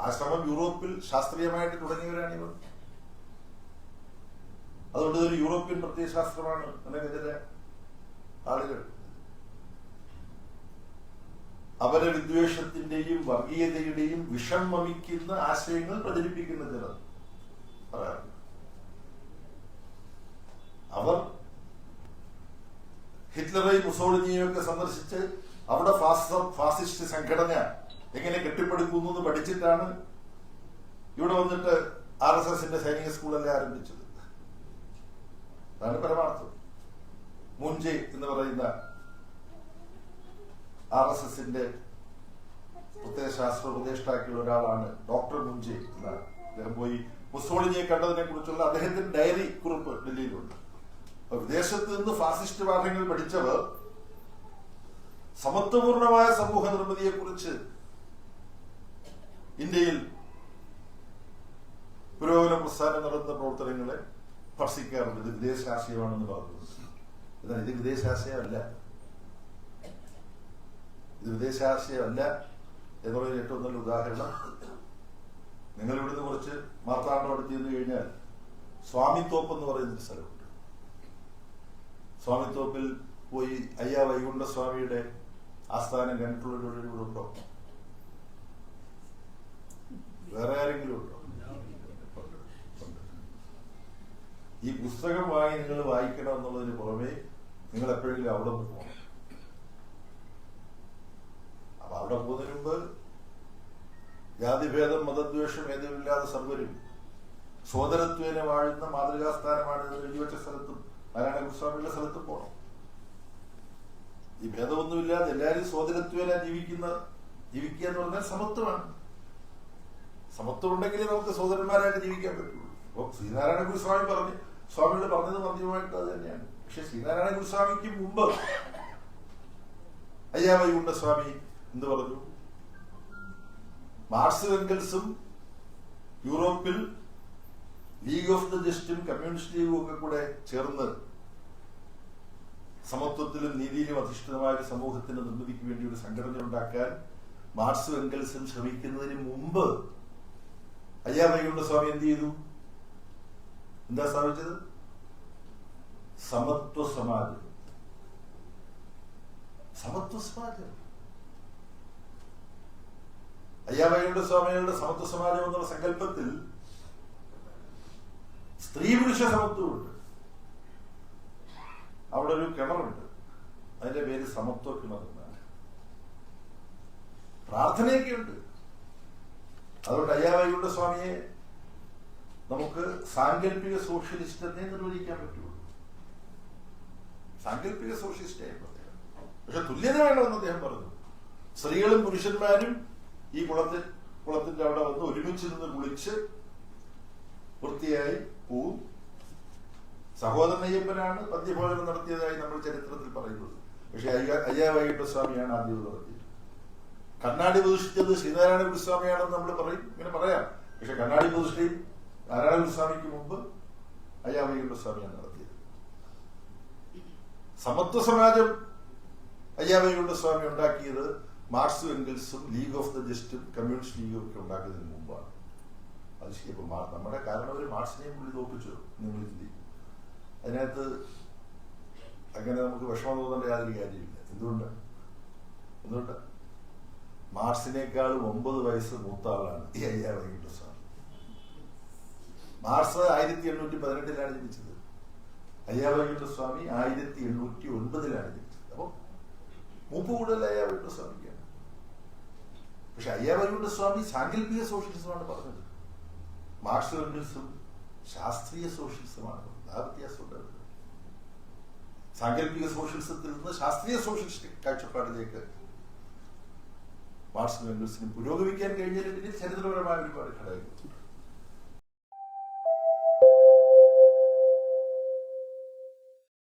ആ ശ്രമം യൂറോപ്പിൽ ശാസ്ത്രീയമായിട്ട് തുടങ്ങിയവരാണിവർ. അതുകൊണ്ട് ഇതൊരു യൂറോപ്യൻ പ്രത്യയശാസ്ത്രമാണ് എന്നൊക്കെ ചില ആളുകൾ അവരെ വിദ്വേഷത്തിന്റെയും വർഗീയതയുടെയും വിഷം വമിക്കുന്ന ആശയങ്ങൾ പ്രചരിപ്പിക്കുന്ന ചിലർ പറയാറുണ്ട്. അവർ ഹിറ്റ്ലറെയും മുസോളിനിയെയും ഒക്കെ സന്ദർശിച്ച് അവിടെ ഫാസിസ്റ്റ് സംഘടന എങ്ങനെ കെട്ടിപ്പടുക്കുന്നു എന്ന് പഠിച്ചിട്ടാണ് ഇവിടെ വന്നിട്ട് RSSന്റെ സൈനിക സ്കൂളല്ലേ ആരംഭിച്ചത്. അതാണ് പരമാർത്ഥം. മുൻജെ എന്ന് പറയുന്ന RSSന്റെ പ്രത്യയശാസ്ത്ര ഉപദേഷ്ടാക്കളുടെ ഒരാളാണ് ഡോക്ടർ മുൻജെ എന്നാണ്. അദ്ദേഹം പോയി മുസോളിനിയെ കണ്ടതിനെ കുറിച്ചുള്ള അദ്ദേഹത്തിന്റെ ഡയറി കുറിപ്പ് ഡൽഹിയിലുണ്ട്. വിദേശത്ത് നിന്ന് ഫാസിസ്റ്റ് പാഠങ്ങൾ പഠിച്ചവർ സമത്വപൂർണമായ സമൂഹ നിർമ്മിതിയെ കുറിച്ച് ഇന്ത്യയിൽ പുരോഗമന പ്രസ്ഥാനം നടത്തുന്ന പ്രവർത്തനങ്ങളെ സ്പർശിക്കാറുണ്ട്. ഇത് വിദേശാശയമാണെന്ന് പറയുന്നത്. എന്നാൽ ഇത് വിദേശാശയമല്ല. ഇത് വിദേശാശയമല്ല എന്നുള്ളതിന് ഏറ്റവും നല്ല ഉദാഹരണം, നിങ്ങൾ ഇവിടുന്ന് കുറച്ച് മാർത്താണ്ഡം അടുത്ത് ചെന്ന് കഴിഞ്ഞാൽ സ്വാമിത്തോപ്പ് എന്ന് പറയുന്നൊരു സ്ഥലമുണ്ട്. സ്വാമിത്തോപ്പിൽ പോയി അയ്യാ വൈകുണ്ഠസ്വാമിയുടെ ആസ്ഥാനം കണ്ടിട്ടുള്ളവരുടെ ഇവിടെ ഉണ്ടോ? വേറെ ആരെങ്കിലും ഉണ്ടോ? ഈ പുസ്തകം വാങ്ങി നിങ്ങൾ വായിക്കണം എന്നുള്ളതിന് പുറമെ നിങ്ങൾ എപ്പോഴെങ്കിലും അവിടെ നിന്ന് പോകണം. അപ്പൊ അവിടെ പോകുന്നതിന് മുമ്പ് ജാതിഭേദം മതദ്വേഷം ഏതുമില്ലാതെ സർവരും സോദരത്വേന വാഴുന്ന മാതൃകാസ്ഥാനമാണ് എഴുതിവെച്ച സ്ഥലത്തും നാരായണ ഗുരുസ്വാമിയുടെ സ്ഥലത്തും പോകണം. ഈ ഭേദമൊന്നുമില്ലാതെ എല്ലാവരും സോദരത്വേന ജീവിക്കുക എന്ന് പറഞ്ഞാൽ സമത്വമാണ്. സമത്വം ഉണ്ടെങ്കിലേ നമുക്ക് സോദരന്മാരായിട്ട് ജീവിക്കാൻ പറ്റുള്ളൂ. അപ്പൊ ശ്രീനാരായണ ഗുരുസ്വാമി സ്വാമിയോട് പറഞ്ഞത് മധ്യമായിട്ട് അത് തന്നെയാണ്. പക്ഷെ ശ്രീനാരായണ ഗുരുസ്വാമിക്ക് മുമ്പ് അയ്യാ വൈകുണ്ഠസ്വാമി എന്ത് പറഞ്ഞു? മാർക്സും എംഗൽസും യൂറോപ്പിൽ ലീഗ് ഓഫ് ദ ജസ്റ്റും കമ്മ്യൂണിസ്റ്റ് ലീഗും ഒക്കെ കൂടെ ചേർന്ന് സമത്വത്തിലും നീതിയിലും അധിഷ്ഠിതമായ ഒരു സമൂഹത്തിന്റെ നിർമ്മിതിക്ക് വേണ്ടി ഒരു സംഘടന ഉണ്ടാക്കാൻ മാർക്സും എംഗൽസും ശ്രമിക്കുന്നതിന് മുമ്പ് അയ്യാ വൈകുണ്ഠസ്വാമി എന്ത് ചെയ്തു? എന്താ സ്ഥാപിച്ചത്? സമത്വ സമാജം. സമത്വ സമാജം. അയ്യാ വൈകുണ്ഠസ്വാമികളുടെ സമത്വ സമാജം എന്നുള്ള സങ്കല്പത്തിൽ സ്ത്രീ പുരുഷ സമത്വമുണ്ട്. അവിടെ ഒരു കിണറുണ്ട്, അതിന്റെ പേര് സമത്വ കിണർ എന്നാണ്. പ്രാർത്ഥനയൊക്കെ ഉണ്ട്. അതുകൊണ്ട് അയ്യാ വൈകുണ്ഠസ്വാമിയെ നമുക്ക് സാങ്കല്പിക സോഷ്യലിസ്റ്റ് എന്നേ നിർവചിക്കാൻ പറ്റുള്ളൂ. സാങ്കല്പിക സോഷ്യലിസ്റ്റ് ആയിരുന്നു അദ്ദേഹം. പക്ഷെ തുല്യത വേണമെന്ന് അദ്ദേഹം പറഞ്ഞു. സ്ത്രീകളും പുരുഷന്മാരും ഈ കുളത്തിന്റെ അവിടെ വന്ന് ഒരുമിച്ച് നിന്ന് കുളിച്ച് വൃത്തിയായി പോവും. സഹോദരൻ അയ്യപ്പനാണ് പദ്യഭോജനം നടത്തിയതായി നമ്മൾ ചരിത്രത്തിൽ പറയുന്നത്. പക്ഷെ അയ്യാ വൈകുണ്ഠസ്വാമിയാണ് ആദ്യം നടത്തിയത്. കണ്ണാടി പ്രതിഷ്ഠിച്ചത് ശ്രീനാരായണ ഗുരുസ്വാമിയാണെന്ന് നമ്മൾ പറയും, ഇങ്ങനെ പറയാം. പക്ഷെ കണ്ണാടി പ്രതിഷ്ഠയും നാരായണ ഗുരുസ്വാമിക്ക് മുമ്പ് അയ്യാ വൈകുണ്ഠസ്വാമിയാണ് നടത്തിയത്. സമത്വ സമാജം അയ്യാ വൈകുണ്ഠസ്വാമി ഉണ്ടാക്കിയത് മാർക്സും എംഗൽസും ലീഗ് ഓഫ് ദ ജസ്റ്റും കമ്മ്യൂണിസ്റ്റ് ലീഗും ഒക്കെ ഉണ്ടാക്കുന്നതിന് മുമ്പാണ്. അത് ശരി. നമ്മുടെ കാരണവര് മാർക്സിനെയും പുള്ളി തോപ്പിച്ചു. നിങ്ങൾ ചിന്തിക്കും, അതിനകത്ത് അങ്ങനെ നമുക്ക് വിഷമം തോന്നേണ്ട യാതൊരു കാര്യമില്ല. എന്തുകൊണ്ട് മാർക്സിനേക്കാളും 9 വയസ്സ് മൂത്ത ആളാണ് ഈ അയ്യാ വൈകുണ്ഠസ്വാമി. മാർക്സ് 1818 ജനിച്ചത്. അയ്യാ വൈകുണ്ഠസ്വാമി 1809 ജനിച്ചത്. അപ്പൊ മൂപ്പ് കൂടുതൽ അയ്യാ വൈകുണ്ഠസ്വാമിക്കാണ്. പക്ഷെ അയ്യാ വൈകുണ്ഠസ്വാമി സാങ്കല്പിക സോഷ്യലിസമാണ് പറഞ്ഞത്. മാർക്സും എംഗൽസും ശാസ്ത്രീയ സോഷ്യലിസമാണ്. ആ വ്യത്യാസമുണ്ട്. സാങ്കല്പിക സോഷ്യലിസത്തിൽ നിന്ന് ശാസ്ത്രീയ സോഷ്യലിസ്റ്റ് കാഴ്ചപ്പാടിലേക്ക് മാർക്സും എംഗൽസിനും പുരോഗമിക്കാൻ കഴിഞ്ഞതിന് പിന്നിൽ ചരിത്രപരമായ ഒരുപാട് ഘടകങ്ങൾ.